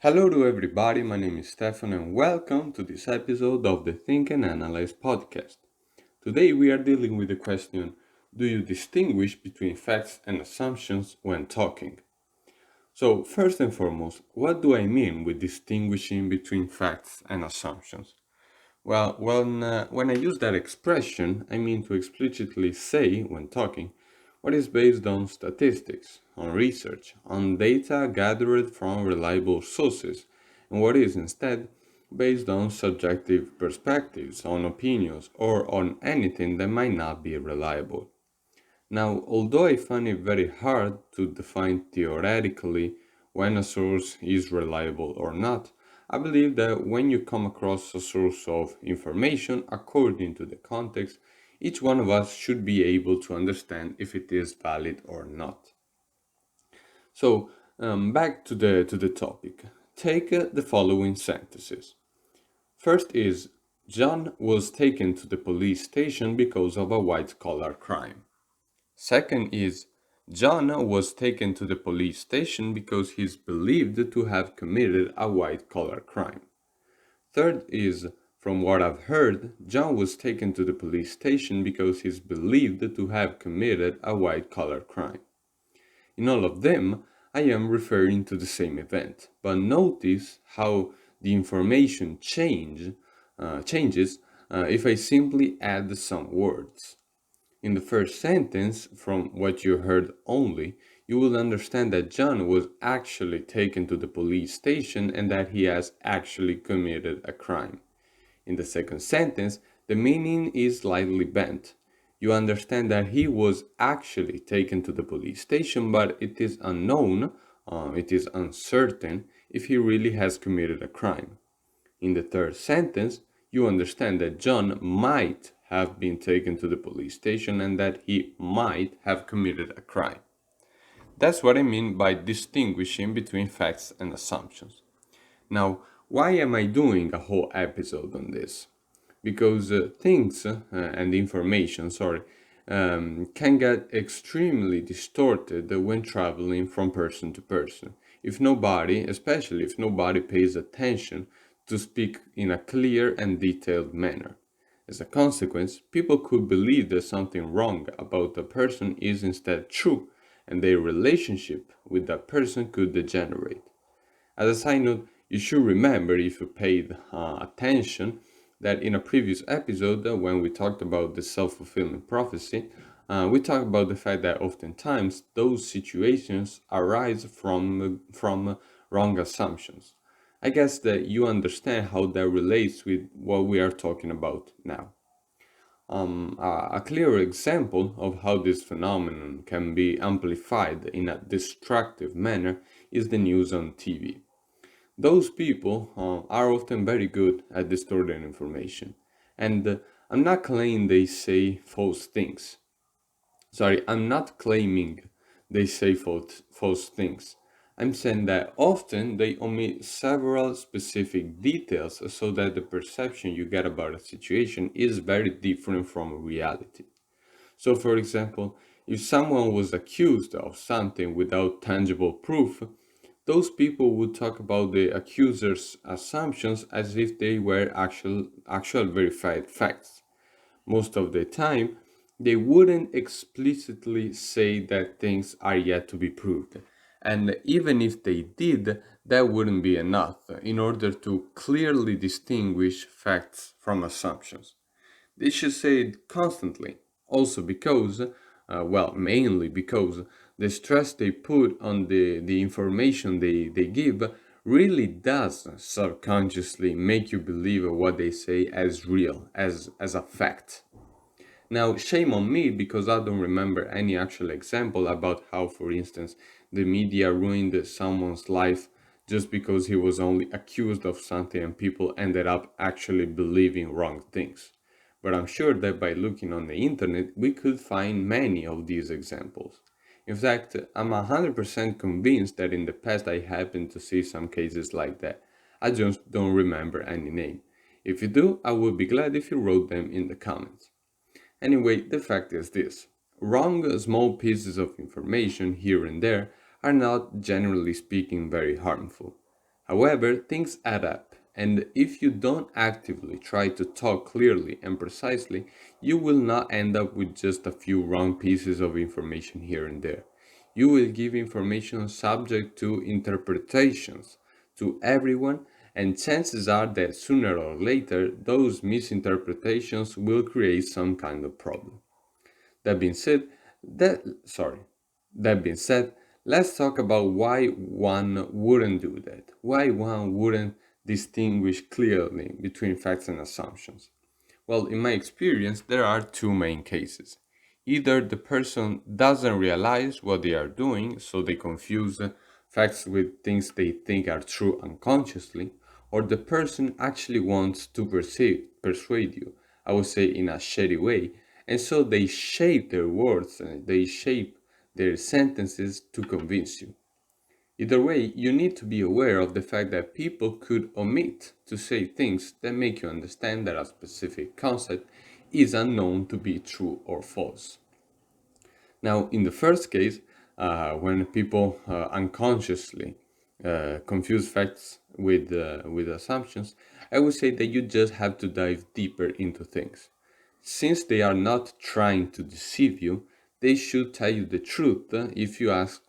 Hello to everybody, my name is Stefano and welcome to this episode of the Think and Analyze podcast. Today we are dealing with the question, do you distinguish between facts and assumptions when talking? So first and foremost, what do I mean with distinguishing between facts and assumptions? Well, when I use that expression, I mean to explicitly say, when talking, what is based on statistics, on research, on data gathered from reliable sources, and what is instead based on subjective perspectives, on opinions, or on anything that might not be reliable. Now, although I find it very hard to define theoretically when a source is reliable or not, I believe that when you come across a source of information according to the context, each one of us should be able to understand if it is valid or not. So, back to the topic. Take the following sentences. First is John was taken to the police station because of a white collar crime. Second is John was taken to the police station because he is believed to have committed a white collar crime. Third is from what I've heard, John was taken to the police station because he is believed to have committed a white collar crime. In all of them, I am referring to the same event, but notice how the information changes if I simply add some words. In the first sentence, from what you heard only, you will understand that John was actually taken to the police station and that he has actually committed a crime. In the second sentence, the meaning is slightly bent. You understand that he was actually taken to the police station, but it is unknown, it is uncertain if he really has committed a crime. In the third sentence, you understand that John might have been taken to the police station and that he might have committed a crime. That's what I mean by distinguishing between facts and assumptions. Now, why am I doing a whole episode on this? Because things and information, can get extremely distorted when traveling from person to person. If nobody, especially if nobody pays attention to speak in a clear and detailed manner. As a consequence, people could believe that something wrong about a person is instead true, and their relationship with that person could degenerate. As a side note, you should remember if you paid attention that in a previous episode, when we talked about the self-fulfilling prophecy, we talked about the fact that oftentimes those situations arise from wrong assumptions. I guess that you understand how that relates with what we are talking about now. A clear example of how this phenomenon can be amplified in a destructive manner is the news on TV. Those people are often very good at distorting information. And I'm not claiming they say false things. I'm not claiming they say false things. I'm saying that often they omit several specific details so that the perception you get about a situation is very different from reality. So, for example, if someone was accused of something without tangible proof, those people would talk about the accuser's assumptions as if they were actual verified facts. Most of the time, they wouldn't explicitly say that things are yet to be proved. And even if they did, that wouldn't be enough in order to clearly distinguish facts from assumptions. They should say it constantly, also because, mainly because the stress they put on the information they give really does subconsciously make you believe what they say as real, as a fact. Now, shame on me because I don't remember any actual example about how, for instance, the media ruined someone's life just because he was only accused of something and people ended up actually believing wrong things. But I'm sure that by looking on the internet, we could find many of these examples. In fact, I'm 100% convinced that in the past I happened to see some cases like that. I just don't remember any name. If you do, I would be glad if you wrote them in the comments. Anyway, the fact is this. Wrong small pieces of information here and there are not, generally speaking, very harmful. However, things add up, and if you don't actively try to talk clearly and precisely, you will not end up with just a few wrong pieces of information here and there. You will give information subject to interpretations to everyone, and chances are that sooner or later those misinterpretations will create some kind of problem. That being said, that sorry. That being said, let's talk about why one wouldn't do that. Why one wouldn't distinguish clearly between facts and assumptions. Well, in my experience, there are two main cases. Either the person doesn't realize what they are doing, so they confuse facts with things they think are true unconsciously, or the person actually wants to persuade you, I would say in a shady way, and so they shape their words and they shape their sentences to convince you. Either way, you need to be aware of the fact that people could omit to say things that make you understand that a specific concept is unknown to be true or false. Now, in the first case, when people unconsciously confuse facts with assumptions, I would say that you just have to dive deeper into things. Since they are not trying to deceive you, they should tell you the truth if you ask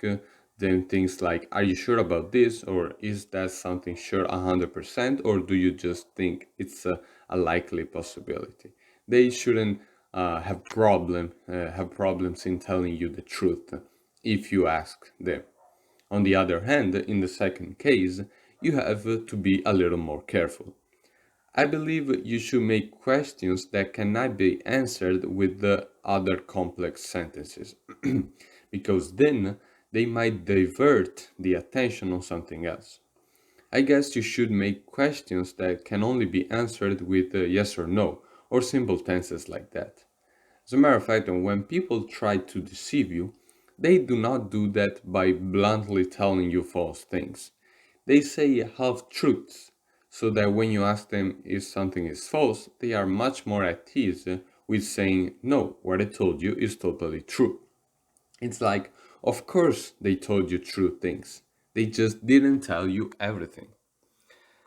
them things like, are you sure about this? Or is that something sure 100%? Or do you just think it's a likely possibility? They shouldn't have problems in telling you the truth if you ask them. On the other hand, in the second case, you have to be a little more careful. I believe you should make questions that cannot be answered with the other complex sentences, because then they might divert the attention on something else. I guess you should make questions that can only be answered with yes or no, or simple tenses like that. As a matter of fact, when people try to deceive you, they do not do that by bluntly telling you false things. They say half truths, so that when you ask them if something is false, they are much more at ease with saying, no, what I told you is totally true. It's like, of course they told you true things. They just didn't tell you everything.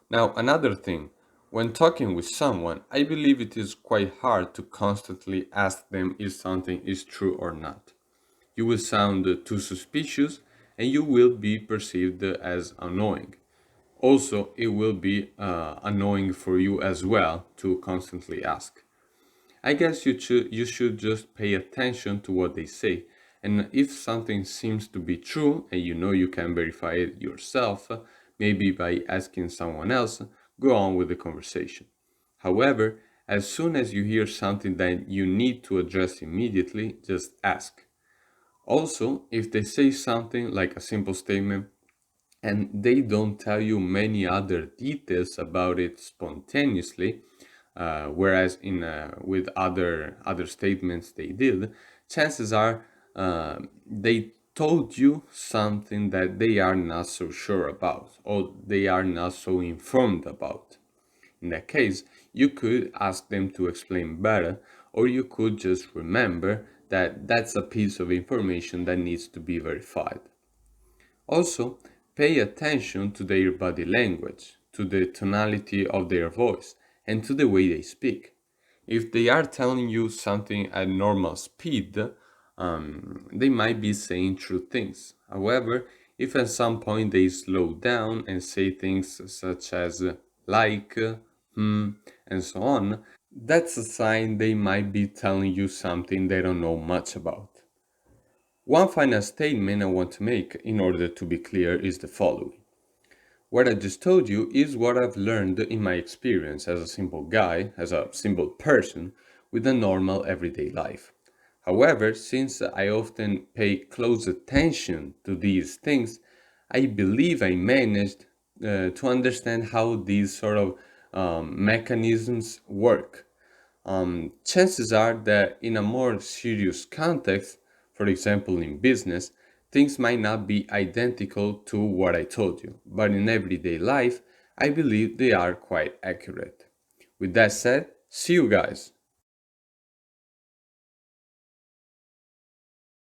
Now, another thing, when talking with someone, I believe it is quite hard to constantly ask them if something is true or not. You will sound too suspicious and you will be perceived as annoying. Also, it will be annoying for you as well to constantly ask. I guess you should just pay attention to what they say, and if something seems to be true and you know you can verify it yourself, maybe by asking someone else, go on with the conversation. However, as soon as you hear something that you need to address immediately, just ask. Also, if they say something like a simple statement, and they don't tell you many other details about it spontaneously, whereas in with other statements they did, chances are they told you something that they are not so sure about or they are not so informed about. In that case, you could ask them to explain better, or you could just remember that that's a piece of information that needs to be verified. Also, pay attention to their body language, to the tonality of their voice, and to the way they speak. If they are telling you something at normal speed, they might be saying true things. However, if at some point they slow down and say things such as like, hmm, and so on, that's a sign they might be telling you something they don't know much about. One final statement I want to make in order to be clear is the following. What I just told you is what I've learned in my experience as a simple guy, as a simple person with a normal everyday life. However, since I often pay close attention to these things, I believe I managed to understand how these sort of mechanisms work. Chances are that in a more serious context, for example in business, things might not be identical to what I told you, but in everyday life, I believe they are quite accurate. With that said, see you guys!